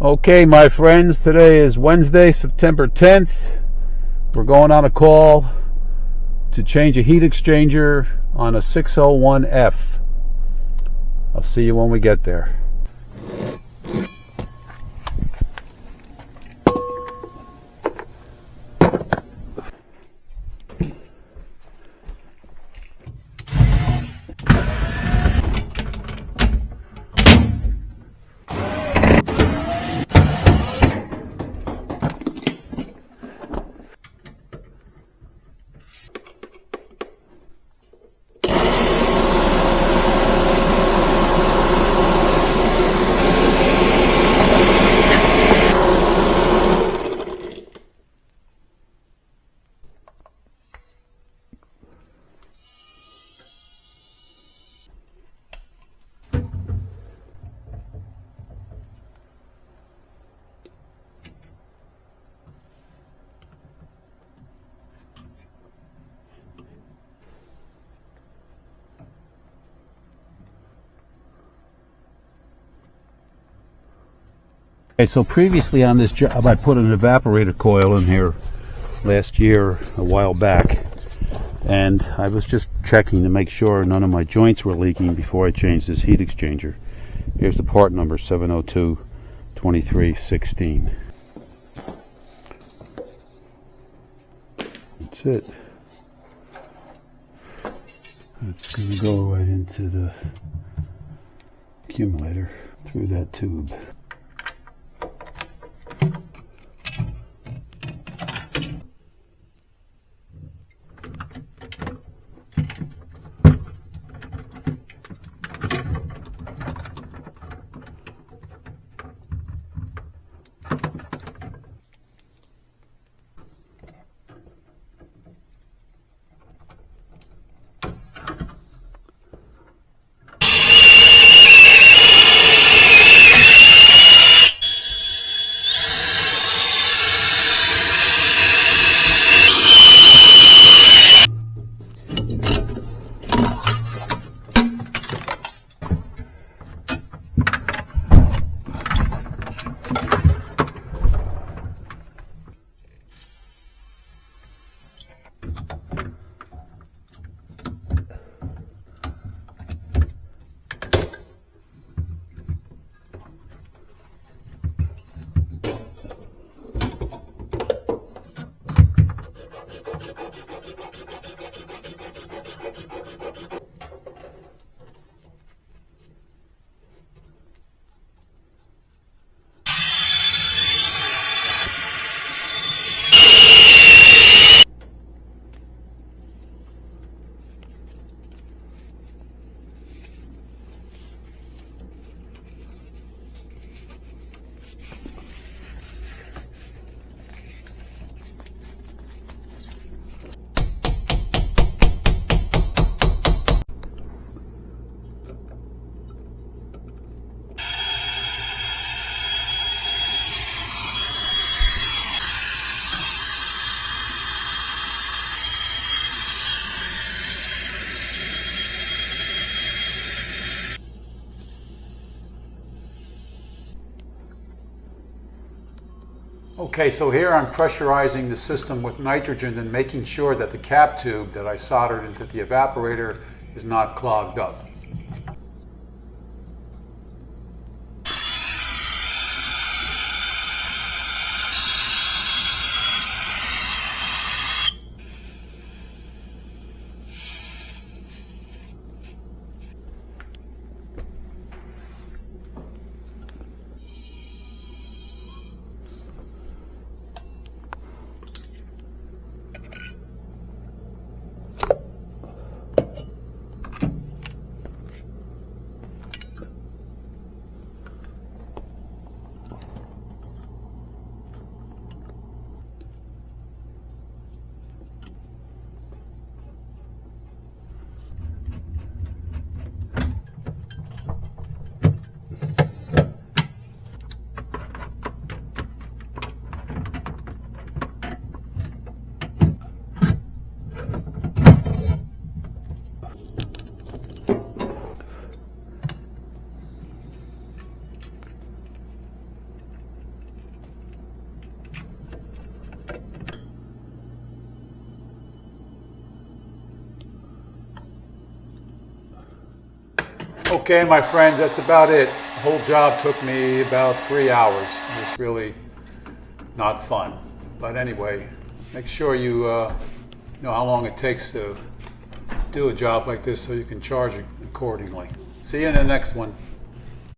Okay, my friends, today is Wednesday, September 10th. We're going on a call to change a heat exchanger on a 601F. I'll see you when we get there. Okay, so previously on this job I put an evaporator coil in here last year, a while back, and I was just checking to make sure none of my joints were leaking before I changed this heat exchanger. Here's the part number, 702-2316. That's it. It's going to go right into the accumulator through that tube. Okay, so here I'm pressurizing the system with nitrogen and making sure that the cap tube that I soldered into the evaporator is not clogged up. Okay, my friends, that's about it. The whole job took me about 3 hours. It was really not fun. But anyway, make sure you know how long it takes to do a job like this so you can charge accordingly. See you in the next one.